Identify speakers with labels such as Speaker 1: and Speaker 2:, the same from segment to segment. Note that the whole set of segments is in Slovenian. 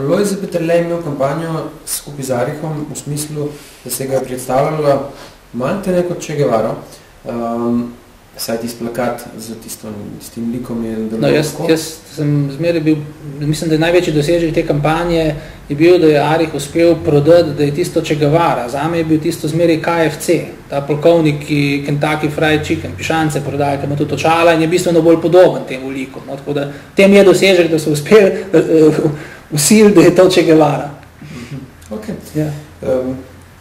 Speaker 1: Lojze Peterle je imel kampanjo skupaj z Arihom v smislu, da se ga je predstavljalo malce kot Che Guevara. Saj tisti plakat s tem likom je
Speaker 2: deloval. Jaz sem zmeraj bil, mislim, da je največji dosežek te kampanje je bil, da je Arih uspel prodati, da je tisto Che Guevara. Zame je bil tisto zmeraj KFC, ta polkovnik, ki Kentucky Fried Chicken, pišance prodaja, ki ima tudi očala in je bistveno bolj podoben temu liku. No, tako da tem je dosežek, da so uspeli usiliti, da je to Che Guevara.
Speaker 1: Ok. Ja.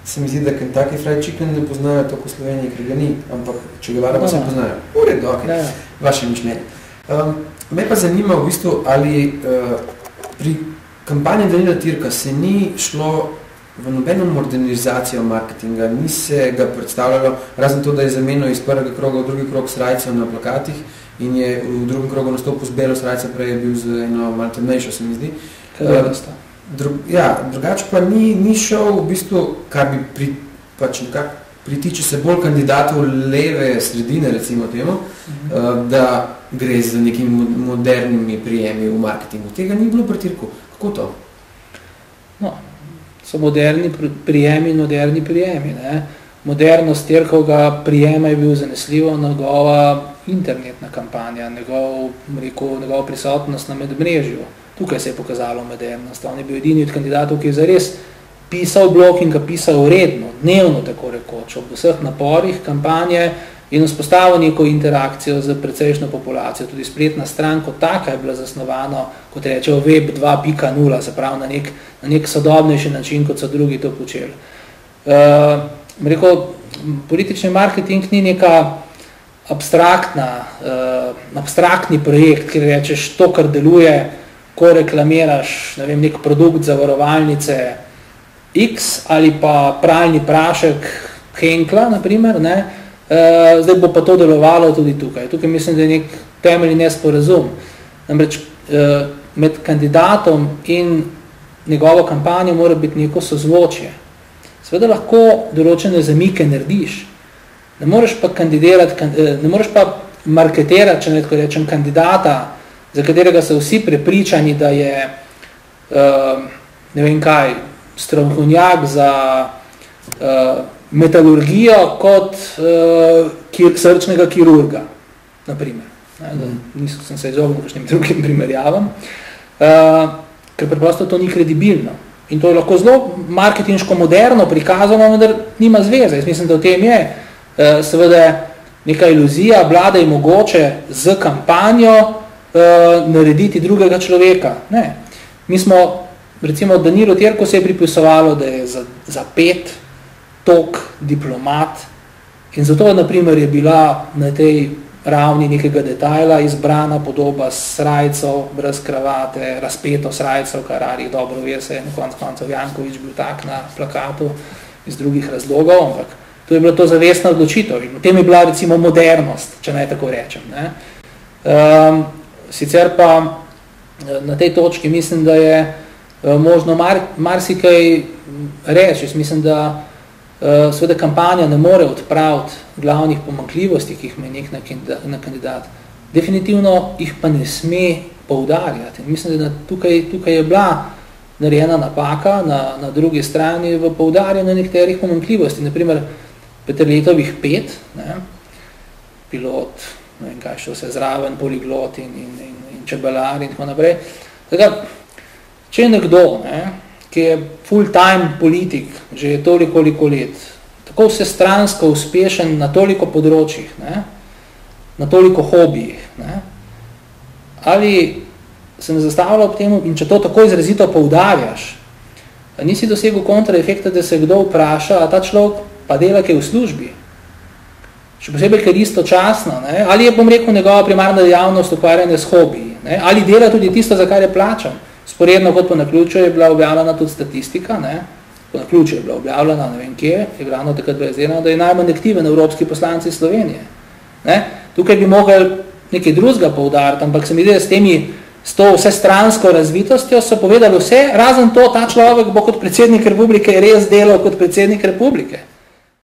Speaker 1: Se mi zdi, da Kentucky Fried Chicken ne poznajo tako v Sloveniji, ker ga ni, ampak Che Guevara pa se poznajo. V redu, ok. Vaše mišljenje. Me pa zanima v bistvu, ali pri kampanji Danila Türka se ni šlo v nobeno modernizacijo marketinga, ni se ga predstavljalo, razen to, da je zamenil iz prvega kroga v drugi krog srajco na plakatih in je v drugem krogu nastopil z belo srajco, prej je bil z eno malo temnejšo, se mi zdi. Drugače pa ni šel v bistvu, kar bi pritiče se bolj kandidatov leve sredine, recimo temu, da gre za nekimi modernimi prijemi v marketingu. Tega ni bilo pri Türku. Kako to?
Speaker 2: No, so moderni prijemi in moderni prijemi. Ne? Modernost Türkovega prijema je bil zanesljivo njegova internetna kampanja, njegova prisotnost na medmrežju. Tukaj se je pokazalo modernost. On je bil edini od kandidatov, ki je zares pisal blog in ga pisal redno, dnevno tako rekoč, ob vseh naporih kampanje in vzpostavil neko interakcijo z precejšnjo populacijo. Tudi spletna stran kot taka je bila zasnovana, kot rečejo, web 2.0, se pravi na nek sodobnejši način, kot so drugi to počeli. Politični marketing ni neka abstraktni projekt, ki rečeš to, kar deluje, ko reklamiraš, ne vem, nek produkt zavarovalnice X ali pa pralni prašek Henkla, naprimer, ne, zdaj bo pa to delovalo tudi tukaj. Tukaj mislim, da je nek temeljni nesporazum. Namreč med kandidatom in njegovo kampanjo mora biti neko sozvočje. Seveda lahko določene zamike narediš. Ne moreš pa kandidirati, ne moreš pa marketirati, če ne tako rečem, kandidata, za katerega so vsi prepričani, da je, ne vem kaj, strokovnjak za metalurgijo kot srčnega kirurga, naprimer. Sem se izognil kakšnim drugim primerjavam, ker preprosto to ni kredibilno. In to je lahko zelo marketinško moderno prikazano, vendar nima zveze. Jaz mislim, da v tem je seveda neka iluzija, vlada je mogoče z kampanjo narediti drugega človeka. Ne. Mi smo, recimo, Danilu Türku se je pripisovalo, da je zapet, tok, diplomat in zato, naprimer, je bila na tej ravni nekega detajla izbrana podoba s srajco, brez kravate, razpeto srajco, kar Arih dobro ve, se je na koncu Janković bil tak na plakatu iz drugih razlogov, ampak to je bila to zavestna odločitev in v tem je bila, recimo, modernost, če naj tako rečem. Ne. Sicer pa na tej točki mislim, da je možno marsikaj reči. Jaz mislim, da seveda kampanja ne more odpraviti glavnih pomanjkljivosti, ki jih ima nek na kandidat. Definitivno jih pa ne sme poudarjati. Mislim, da tukaj je bila narejena napaka na drugi strani v poudarjanju nekaterih pomanjkljivosti. Naprimer, Peterletovih 5, ne, pilot, ne vem kaj, šel se zraven, poliglot in čebelar in tako naprej. Tako, če je nekdo, ne, ki je full-time politik, že je toliko let, tako vsestransko uspešen na toliko področjih, ne, na toliko hobijih, ne, ali se ne zastavlja ob temu, in če to tako izrazito poudarjaš, nisi dosegel kontraefekta, da se kdo vpraša, a ta človek pa dela kaj v službi. Še posebej, ker istočasno, ne, ali je, bom rekel, njegova primarna dejavnost ukvarjanje s hobiji, ne, ali dela tudi tisto, za kar je plačan. Sporedno kot po naključju je bila objavljena tudi statistika, ne, po naključju je bila objavljena, ne vem kje, je glavno takrat vezirano, da je najmanj aktiven evropski poslanci Slovenije. Ne. Tukaj bi mogli nekaj drugega poudariti, ampak se mi zdi, s to vsestransko razvitostjo so povedali vse, razen to, ta človek bo kot predsednik republike res delal kot predsednik republike.